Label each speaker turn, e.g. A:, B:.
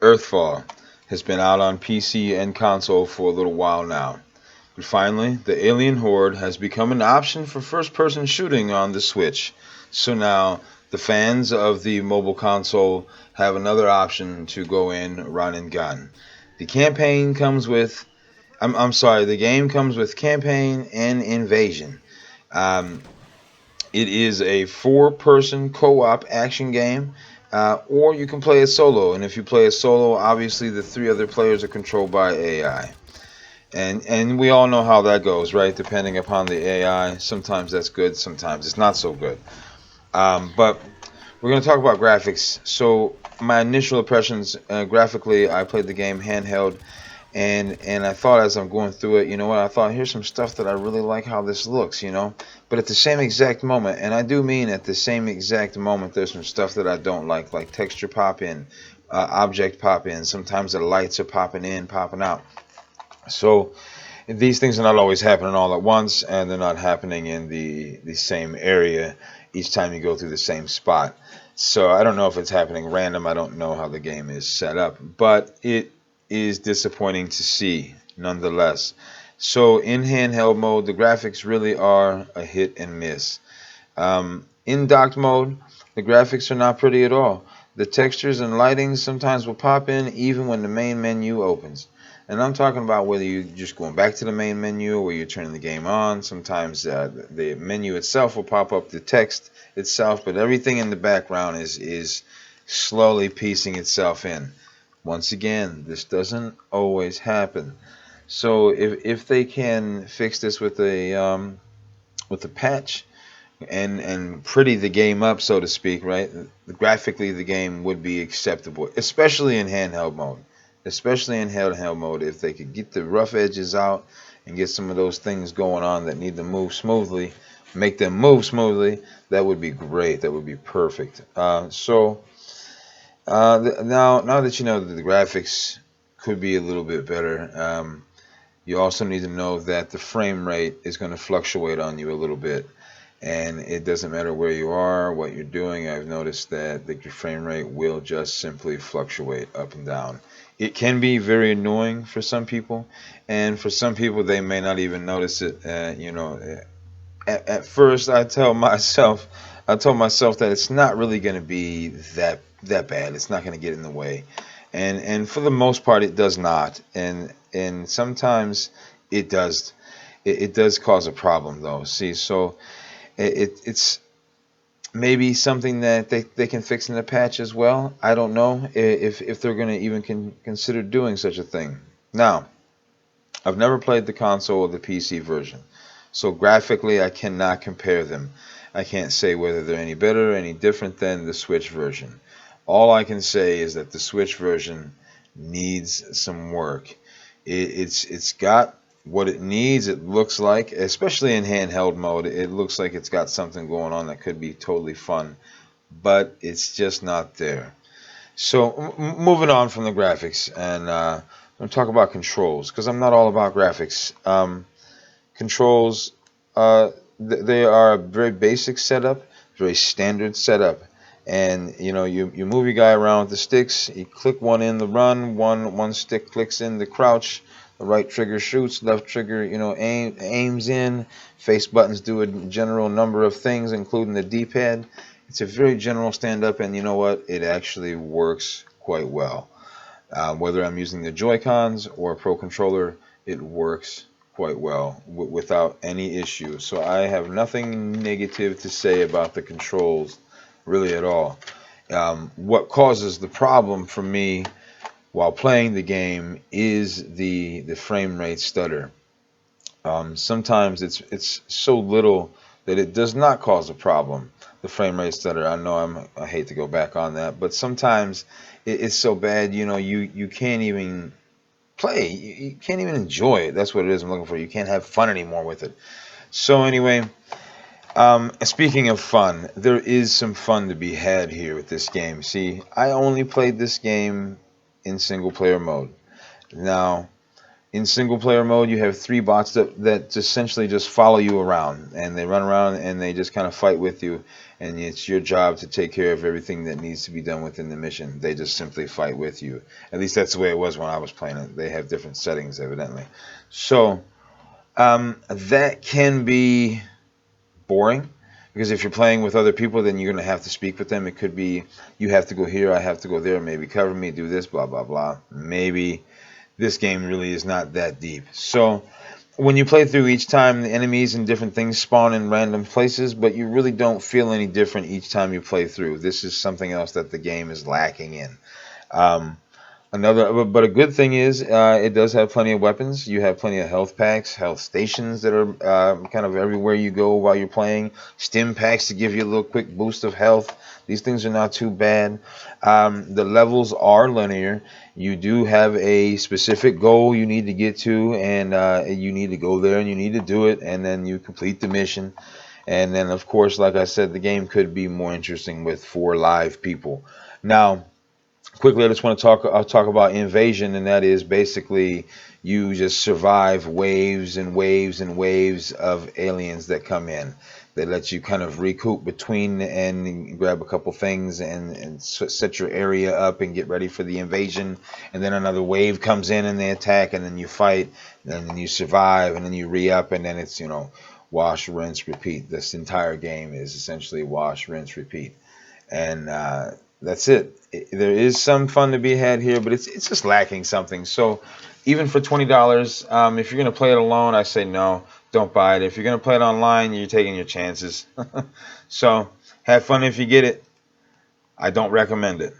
A: EarthFall has been out on PC and console for a little while now. But finally, the alien horde has become an option for first person shooting on the Switch. So now the fans of the mobile console have another option to go in, run, and gun. The campaign comes with, I'm sorry, the game comes with campaign and invasion. Um, it is a four-person co-op action game, or you can play it solo. And if you play it solo, obviously the three other players are controlled by AI. And we all know how that goes, right? Depending upon the AI, sometimes that's good, sometimes it's not so good. But we're going to talk about graphics. So my initial impressions, graphically, I played the game handheld, and I thought as I'm going through it, you know what? I thought here's some stuff that I really like how this looks, you know. But at the same exact moment, and I do mean at the same exact moment, there's some stuff that I don't like texture pop in, object pop in. Sometimes the lights are popping in, popping out. So these things are not always happening all at once, and they're not happening in the same area each time you go through the same spot. So I don't know if it's happening random. I don't know how the game is set up, but it is disappointing to see nonetheless. So in handheld mode, the graphics really are a hit and miss. In docked mode, the graphics are not pretty at all. The textures and lighting sometimes will pop in even when the main menu opens. And I'm talking about whether you're just going back to the main menu or you're turning the game on. Sometimes the menu itself will pop up, the text itself, but everything in the background is slowly piecing itself in. Once again, this doesn't always happen. So if they can fix this with a patch and pretty the game up, so to speak, right? Graphically, the game would be acceptable, especially in handheld mode. Especially in handheld mode, if they could get the rough edges out and get some of those things going on that need to move smoothly, make them move smoothly, that would be great. That would be perfect. Now that you know that the graphics could be a little bit better, you also need to know that the frame rate is going to fluctuate on you a little bit. And it doesn't matter where you are, what you're doing. I've noticed that the frame rate will just simply fluctuate up and down. It can be very annoying for some people, and for some people they may not even notice it. At first I told myself that it's not really going to be that bad. It's not going to get in the way, and for the most part it does not. And sometimes it does. It does cause a problem though. See, so it's maybe something that they can fix in the patch as well. I don't know if they're going to even consider doing such a thing. Now, I've never played the console or the PC version, so graphically I cannot compare them. I can't say whether they're any better or any different than the Switch version. All I can say is that the Switch version needs some work. It's got what it needs. It looks like, especially in handheld mode, it looks like it's got something going on that could be totally fun, but it's just not there. So moving on from the graphics, and I'm going to talk about controls because I'm not all about graphics. Controls, they are a very basic setup, very standard setup. And you move your guy around with the sticks. You click one in the run, one stick clicks in the crouch. The right trigger shoots, left trigger aims in. Face buttons do a general number of things, including the D-pad. It's a very general stand-up, and you know what? It actually works quite well. Whether I'm using the Joy-Cons or a Pro Controller, it works quite well without any issue. So I have nothing negative to say about the controls really at all. What causes the problem for me while playing the game is the frame rate stutter. Sometimes it's so little that it does not cause a problem. The frame rate stutter. I know I hate to go back on that, but sometimes it's so bad. You can't even play. You can't even enjoy it. That's what it is I'm looking for. You can't have fun anymore with it. So anyway, speaking of fun, there is some fun to be had here with this game. See, I only played this game in single player mode. Now, In single player mode, you have 3 bots that essentially just follow you around, and they run around and they just kind of fight with you, and it's your job to take care of everything that needs to be done within the mission. They just simply fight with you. At least that's the way it was when I was playing it. They have different settings, evidently. So that can be boring, because if you're playing with other people, then you're going to have to speak with them. It could be you have to go here, I have to go there, maybe cover me, do this, blah, blah, blah. Maybe this game really is not that deep. So when you play through, each time the enemies and different things spawn in random places, but you really don't feel any different each time you play through. This is something else that the game is lacking in. Um, but a good thing is it does have plenty of weapons. You have plenty of health packs, health stations that are kind of everywhere you go while you're playing. Stim packs to give you a little quick boost of health. These things are not too bad. The levels are linear. You do have a specific goal you need to get to, and you need to go there and you need to do it, and then you complete the mission. And then, of course, like I said, the game could be more interesting with 4 live people. Now, quickly, I just want to I'll talk about invasion, and that is basically you just survive waves and waves and waves of aliens that come in. They let you kind of recoup between and grab a couple things and set your area up and get ready for the invasion. And then another wave comes in and they attack, and then you fight, and then you survive, and then you re-up, and then it's, wash, rinse, repeat. This entire game is essentially wash, rinse, repeat. And that's it. There is some fun to be had here, but it's just lacking something. So even for $20, if you're gonna play it alone, I say no, don't buy it. If you're gonna play it online, you're taking your chances. So have fun if you get it. I don't recommend it.